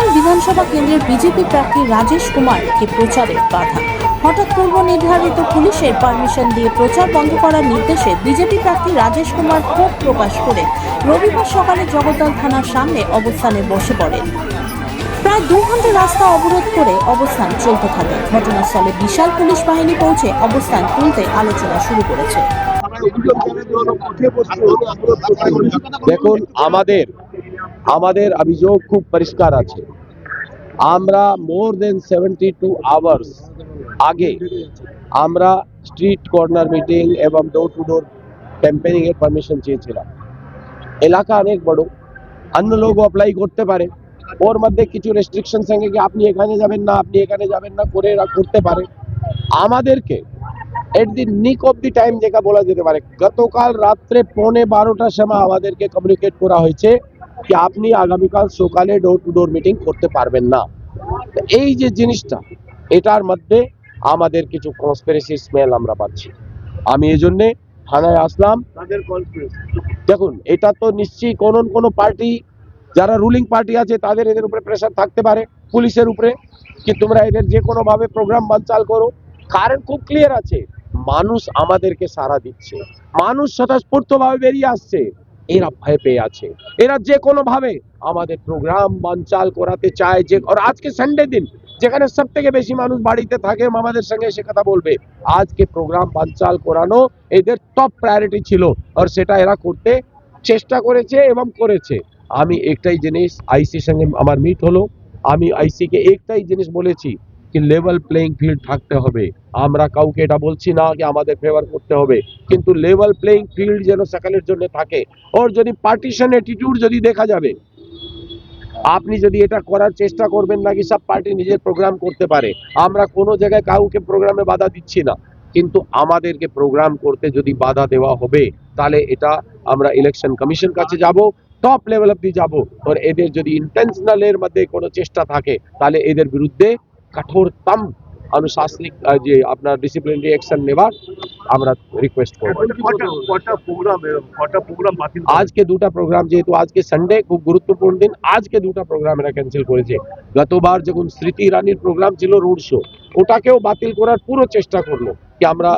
বরিশাল বিধানসভা কেন্দ্রের বিজেপি প্রার্থী রাজেশ কুমারকে প্রচারে বাধা। হঠাৎ পূর্ব নির্ধারিত পুলিশের পারমিশন দিয়ে প্রচার বন্ধ করার নির্দেশে বিজেপি প্রার্থী রাজেশ কুমার ক্ষোভ প্রকাশ করে রবিবার সকালে জগদ্দল থানার সামনে অবস্থানে বসে পড়েন। প্রায় 2 ঘন্টা রাস্তা অবরোধ করে অবস্থান চলতে থাকে। ঘটনাস্থলে বিশাল পুলিশ বাহিনী পৌঁছে অবস্থান তুলতে আলোচনা শুরু করেছে। দেখুন, আমাদের অভিযোগ খুব পরিষ্কার আছে। আমরা মোর দেন 72 আওয়ার্স আগে আমরা স্ট্রিট কর্নার মিটিং এবং ডোর টু ডোর ক্যাম্পেনিং এর পারমিশন চেয়েছিলাম। এলাকা অনেক বড়, অন্য লোক অ্যাপ্লাই করতে পারে, ওর মধ্যে কিছু রেস্ট্রিকশন সঙ্গে কি আপনি এখানে যাবেন না, আপনি এখানে যাবেন না করে করতে পারে। আমাদেরকে এট দি নিক অফ দি টাইম যেটা বলা যেতে পারে, গতকাল রাত্রে 11:15টার সময় আমাদেরকে কমিউনিকেট করা হয়েছে কি আপনি আগামীকাল সকালে ডোর টু ডোর মিটিং করতে পারবেন না। এই যে জিনিসটা, এটার মধ্যে আমাদের কিছু কনস্পিরেসি স্মেল আমরা পাচ্ছি। আমি এই জন্যে থানায় আসলাম। দেখুন, এটা তো নিশ্চয়ই কোনো পার্টি, যারা রুলিং পার্টি আছে তাদের এদের উপরে প্রেশার থাকতে পারে, পুলিশের উপরে, কি তোমরা এদের যে কোনো ভাবে প্রোগ্রাম বানচাল করো। কারণ খুব ক্লিয়ার আছে, মানুষ আমাদেরকে সাড়া দিচ্ছে, মানুষ স্বতঃস্ফূর্তভাবে বেরিয়ে আসছে। এরা ভয় পেয়ে আছে, এরা যে কোনো ভাবে আমাদের প্রোগ্রাম বানচাল করাতে চায়। যে আর আজকে সানডে দিন, যেখানে সব থেকে বেশি মানুষ বাড়িতে থাকে, আমাদের সঙ্গে সে কথা বলবে। আজকে প্রোগ্রাম বানচাল করানো এদের টপ প্রায়োরিটি ছিল, আর সেটা এরা করতে চেষ্টা করেছে এবং করেছে। আমি একটাই জিনিস, আইসির সঙ্গে আমার মিট হলো, আমি আইসি কে একটাই জিনিস বলেছি কি লেভেল প্লেইং ফিল্ড থাকতে হবে। আমরা কাউকে এটা বলছি না কি আমাদের ফেভার করতে হবে, কিন্তু লেভেল প্লেইং ফিল্ড যেন সকলের জন্য থাকে। ওর যদি পার্টিশন অ্যাটিটিউড যদি দেখা যাবে, আপনি যদি এটা করার চেষ্টা করবেন না কি সব পার্টি নিজের প্রোগ্রাম করতে পারে, আমরা কোনো জায়গায় কাউকে প্রোগ্রামে বাধা দিচ্ছি না, কিন্তু আমাদেরকে প্রোগ্রাম করতে যদি বাধা দেওয়া হবে তাহলে এটা আমরা ইলেকশন কমিশন কাছে যাব, টপ লেভেল অব্দি যাব। আর এদের যদি ইন্টেনশনাল এর মধ্যে কোনো চেষ্টা থাকে তাহলে এদের বিরুদ্ধে কঠোরতম अनुशासनिक যে আপনার ডিসিপ্লিনারি অ্যাকশন নেওয়ার আমরা রিকোয়েস্ট করব। আজকে দুটা প্রোগ্রাম, যেহেতু আজকে সানডে খুব গুরুত্বপূর্ণ দিন, আজকে দুটা প্রোগ্রাম এরা ক্যান্সেল করেছে। গতবার যখন স্মৃতি ইরানির প্রোগ্রাম ছিল রোড শো, ওটাকেও বাতিল করার পুরো চেষ্টা করলো কি আমরা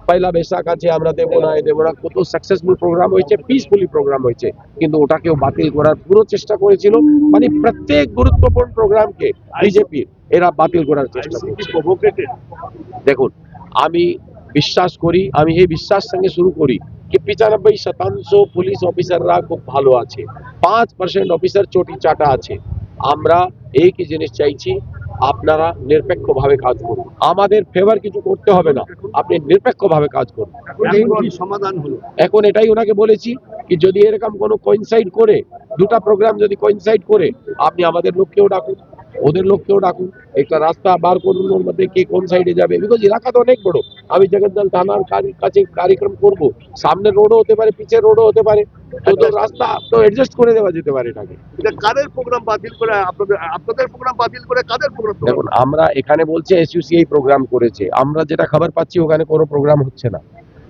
পয়লা বৈশাখ আছে আমরা দেবো না, কত সাকসেসফুল প্রোগ্রাম হয়েছে, পিসফুলি প্রোগ্রাম হয়েছে, কিন্তু ওটাকেও বাতিল করার পুরো চেষ্টা করেছিল। মানে প্রত্যেক গুরুত্বপূর্ণ প্রোগ্রামকে বিজেপি এরা বাতিল করার চেষ্টা করছে। দেখুন, আমি বিশ্বাস করি, আমি এই বিশ্বাস সঙ্গে শুরু করি কি 95% পুলিশ অফিসাররা খুব ভালো আছে, 5% অফিসার চটি চাটা আছে। আমরা একই জিনিস চাইছি, আপনারা নিরপেক্ষভাবে কাজ করুন, আমাদের ফেভার কিছু করতে হবে না, আপনি নিরপেক্ষভাবে কাজ করুন। সমাধান হলো এখন এটাই ওনাকে বলেছি কি যদি এরকম কোনো কোইনসাইড করে, দুটা প্রোগ্রাম যদি কোইনসাইড করে, আপনি আমাদের লোককেও ডাকুন, ওদের লোককেও ডাকুন, একটা রাস্তা বার করুন ওর মধ্যে কে কোন সাইডে যাবে। বিকজ এলাকা তো অনেক বড়, আমি জগদ্দল থানার কাছে কার্যক্রম করব, সামনে রোডও হতে পারে, পিছের রোডও হতে পারে, তো রাস্তা তো অ্যাডজাস্ট করে দেওয়া যেতে পারে এটাকে। কাদের প্রোগ্রাম বাতিল করে, আপনাদের প্রোগ্রাম বাতিল করে কাদের প্রোগ্রাম? দেখুন, আমরা এখানে বলছে এসইউসিআই প্রোগ্রাম করেছে, আমরা যেটা খবর পাচ্ছি ওখানে কোনো প্রোগ্রাম হচ্ছে না।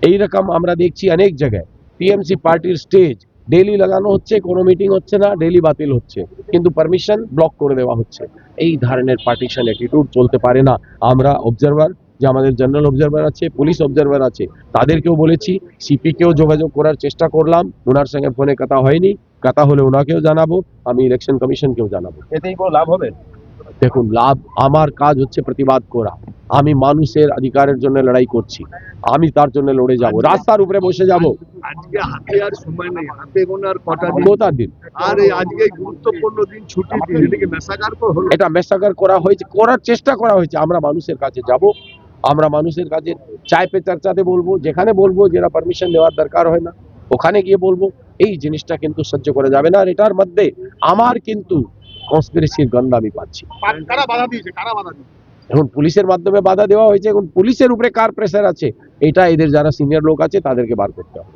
এইরকম আমরা দেখছি অনেক জায়গায় টিএমসি পার্টির স্টেজ ডেইলি লাগানো হচ্ছে, কোনো মিটিং হচ্ছে না, ডেইলি বাতিল হচ্ছে, কিন্তু পারমিশন ব্লক করে দেওয়া হচ্ছে। এই ধরনের পার্টিশন অ্যাটিটিউড চলতে পারে না। আমরা অবজারভার, যে আমাদের জেনারেল অবজারভার আছে, পুলিশ অবজারভার আছে, তাদেরকেও বলেছি, সিপিকেও যোগাযোগ করার চেষ্টা করলাম, ওনার সঙ্গে ফোনে কথা হয়নি, কথা হলে ওনাকেও জানাবো, আমি ইলেকশন কমিশনকেও জানাবো। এতেই কোনো লাভ হবে? দেখুন, লাভ, আমার কাজ হচ্ছে প্রতিবাদ করা, আমি মানুষের অধিকারের জন্য লড়াই করছি, আমি তার জন্য লড়ে যাব, রাস্তার উপরে বসে যাব। আজকে হাতে আর সময় নেই, হাতে গোনার কটা দিন, আর আজকে গুরুত্বপূর্ণ দিন, ছুটি দিন, এদিকে মেসাকার হলো। এটা মেসাকার করা হয়েছে, করার চেষ্টা করা হয়েছে। আমরা মানুষের কাছে যাব, আমরা মানুষের কাছে চায় পে চর্চাতে বলবো, যেখানে বলবো যেটা পারমিশন নেওয়ার দরকার হয় না ওখানে গিয়ে বলবো। এই জিনিসটা কিন্তু সহ্য করা যাবে না, আর এটার মধ্যে আমার কিন্তু কনস্পিরেসির গন্ধ আমি পাচ্ছি। কারা বাধা দিয়েছে, কারা বাধা দিয়েছে? এখন পুলিশের মাধ্যমে বাধা দেওয়া হয়েছে, এখন পুলিশের উপরে কার প্রেসার আছে এটা এদের যারা সিনিয়র লোক আছে তাদেরকে বার করতে হবে।